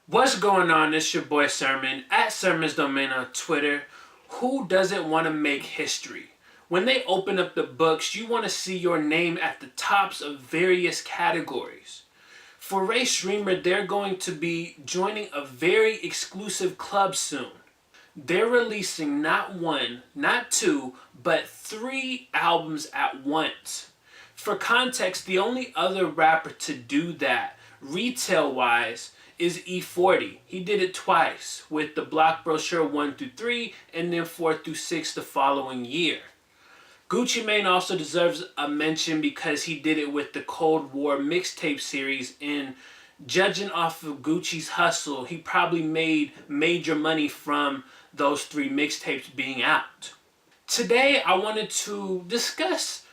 What's going on? It's your boy Sr3mm at Sr3mm's Domain on Twitter. Who doesn't want to make history? When they open up the books, you want to see your name at the tops of various categories. For Rae Sremmurd, they're going to be joining a very exclusive club soon. They're releasing not one, not two, but 3 albums at once. For context, the only other rapper to do that, retail-wise, is E40. He did it twice, with the Block Brochure 1 through 3, and then 4 through 6 the following year. Gucci Mane also deserves a mention because he did it with the Cold War mixtape series, and judging off of Gucci's hustle, he probably made major money from those 3 mixtapes being out. Today, I wanted to discuss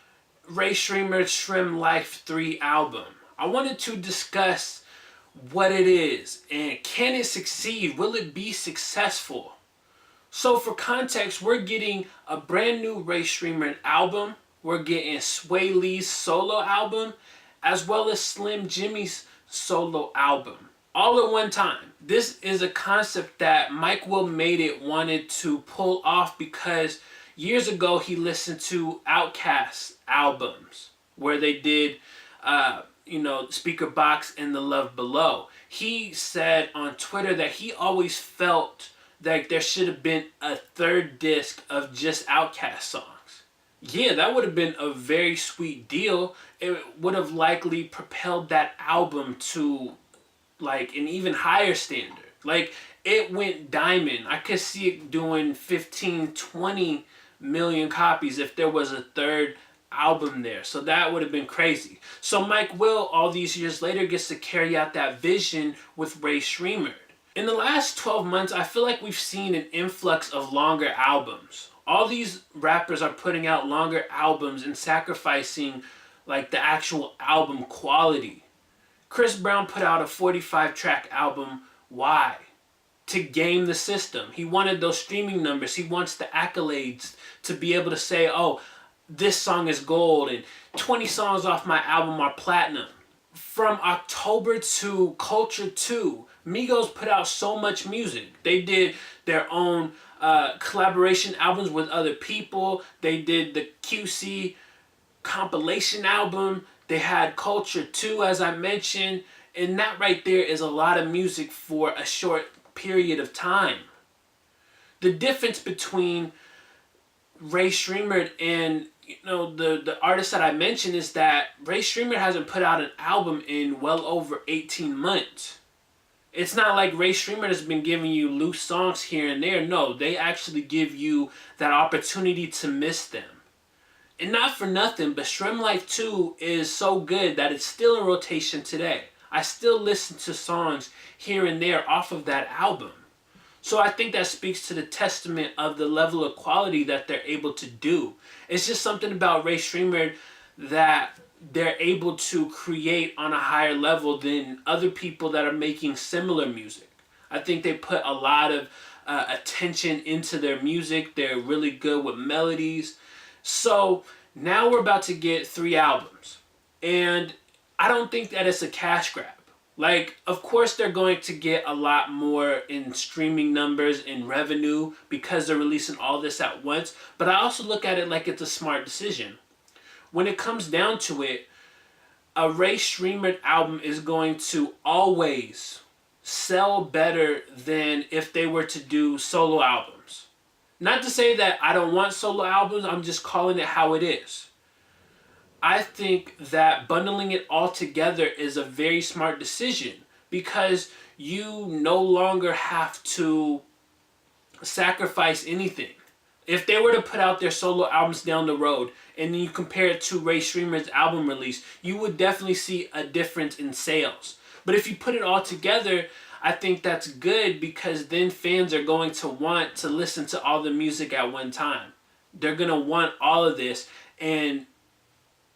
Rae Sremmurd's Shrimp Life 3 album. I wanted to discuss what it is and can it succeed? Will it be successful? So for context, we're getting a brand new Rae Sremmurd album. We're getting Sway Lee's solo album as well as Slim Jimmy's solo album all at one time. This is a concept that Mike Will Made It wanted to pull off because years ago he listened to Outkast's albums where they did Speaker Box and The Love Below. He said on Twitter that he always felt that there should have been a 3rd disc of just Outkast songs. Yeah, that would have been a very sweet deal. It would have likely propelled that album to like an even higher standard. Like, it went diamond. I could see it doing 15, 20 million copies if there was a 3rd album there. So that would have been crazy. So Mike Will, all these years later, gets to carry out that vision with Rae Sremmurd. In the last 12 months, I feel like we've seen an influx of longer albums. All these rappers are putting out longer albums and sacrificing like the actual album quality. Chris Brown put out a 45-track album. Why? To game the system. He wanted those streaming numbers. He wants the accolades to be able to say, oh, this song is gold and 20 songs off my album are platinum. From October to Culture 2, Migos put out so much music. They did their own collaboration albums with other people. They did the QC compilation album. They had Culture 2, as I mentioned. And that right there is a lot of music for a short period of time. The difference between Rae Sremmurd and the artist that I mentioned is that Rae Sremmurd hasn't put out an album in well over 18 months. It's not like Rae Sremmurd has been giving you loose songs here and there. No, they actually give you that opportunity to miss them. And not for nothing, but Shrimp Life 2 is so good that it's still in rotation today. I still listen to songs here and there off of that album. So I think that speaks to the testament of the level of quality that they're able to do. It's just something about Rae Sremmurd that they're able to create on a higher level than other people that are making similar music. I think they put a lot of attention into their music. They're really good with melodies. So now we're about to get 3 albums. And I don't think that it's a cash grab. Like, of course they're going to get a lot more in streaming numbers and revenue because they're releasing all this at once. But I also look at it like it's a smart decision. When it comes down to it, a Rae Sremmurd album is going to always sell better than if they were to do solo albums. Not to say that I don't want solo albums, I'm just calling it how it is. I think that bundling it all together is a very smart decision because you no longer have to sacrifice anything. If they were to put out their solo albums down the road and then you compare it to Rae Sremmurd's album release, you would definitely see a difference in sales. But if you put it all together, I think that's good because then fans are going to want to listen to all the music at one time. They're going to want all of this, and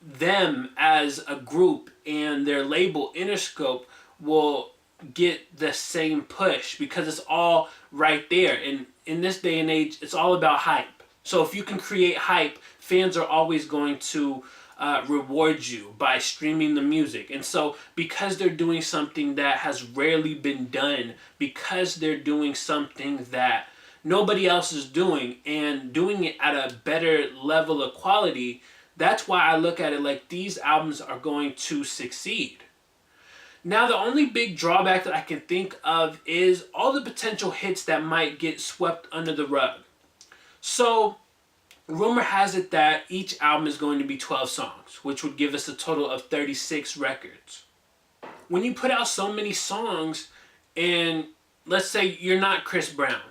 them as a group and their label Interscope will get the same push because it's all right there. And in this day and age, it's all about hype. So if you can create hype, fans are always going to reward you by streaming the music. And so because they're doing something that has rarely been done, because they're doing something that nobody else is doing and doing it at a better level of quality, that's why I look at it like these albums are going to succeed. Now, the only big drawback that I can think of is all the potential hits that might get swept under the rug. So, rumor has it that each album is going to be 12 songs, which would give us a total of 36 records. When you put out so many songs, and let's say you're not Chris Brown,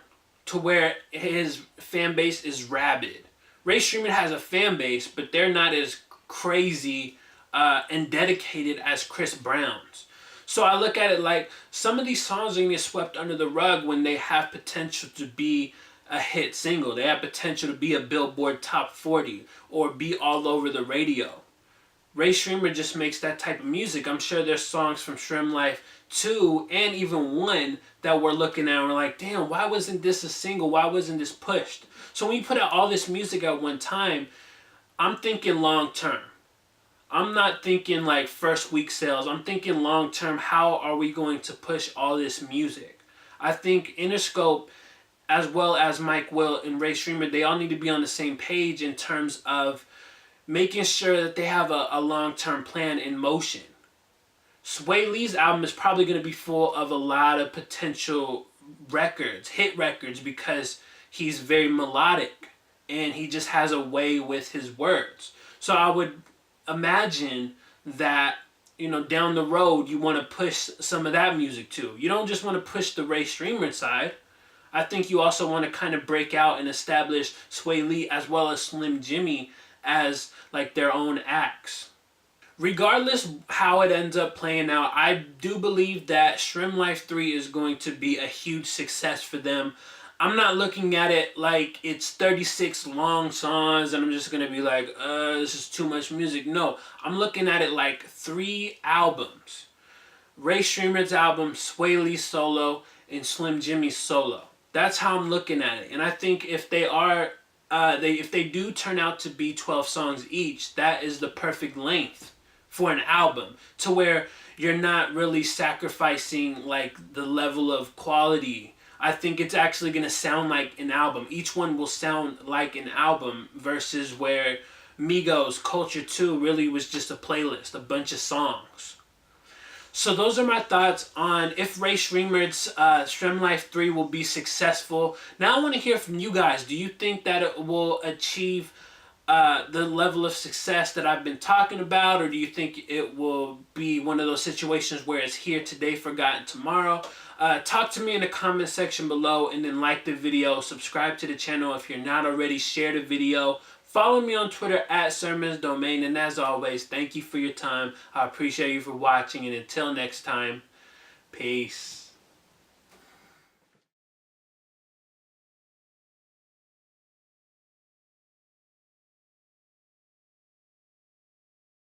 to where his fan base is rabid. Rae Sremmurd has a fan base, but they're not as crazy and dedicated as Chris Brown's. So I look at it like some of these songs are going to get swept under the rug when they have potential to be a hit single. They have potential to be a Billboard Top 40 or be all over the radio. Rae Sremmurd just makes that type of music. I'm sure there's songs from Srem Life 2 and even 1 that we're looking at and we're like, damn, why wasn't this a single? Why wasn't this pushed? So when you put out all this music at one time, I'm thinking long term. I'm not thinking like first week sales. I'm thinking long term, how are we going to push all this music? I think Interscope, as well as Mike Will and Rae Sremmurd, they all need to be on the same page in terms of making sure that they have a long-term plan in motion. Sway Lee's album is probably going to be full of a lot of potential records, hit records, because he's very melodic and he just has a way with his words. So I would imagine that, you know, down the road you want to push some of that music too. You don't just want to push the Rae Sremmurd side. I think you also want to kind of break out and establish Sway Lee as well as Slim as like their own acts. Regardless how it ends up playing out, I do believe that Srem Life 3 is going to be a huge success for them. I'm not looking at it like it's 36 long songs and I'm just going to be like, this is too much music. No, I'm looking at it like 3 albums. Rae Sremmurd's album, Sway Lee's solo, and Slim Jimmy's solo. That's how I'm looking at it. And I think if they are, if they do turn out to be 12 songs each, that is the perfect length for an album, to where you're not really sacrificing like the level of quality. I think it's actually going to sound like an album. Each one will sound like an album versus where Migos Culture 2 really was just a playlist, a bunch of songs. So those are my thoughts on if Rae Sremmurd's Srem Life 3 will be successful. Now I want to hear from you guys. Do you think that it will achieve the level of success that I've been talking about, or do you think it will be one of those situations where it's here today, forgotten tomorrow? Talk to me in the comment section below, and then like the video, subscribe to the channel if you're not already, share the video. Follow me on Twitter at Sr3mm, and as always, thank you for your time. I appreciate you for watching, and until next time, peace.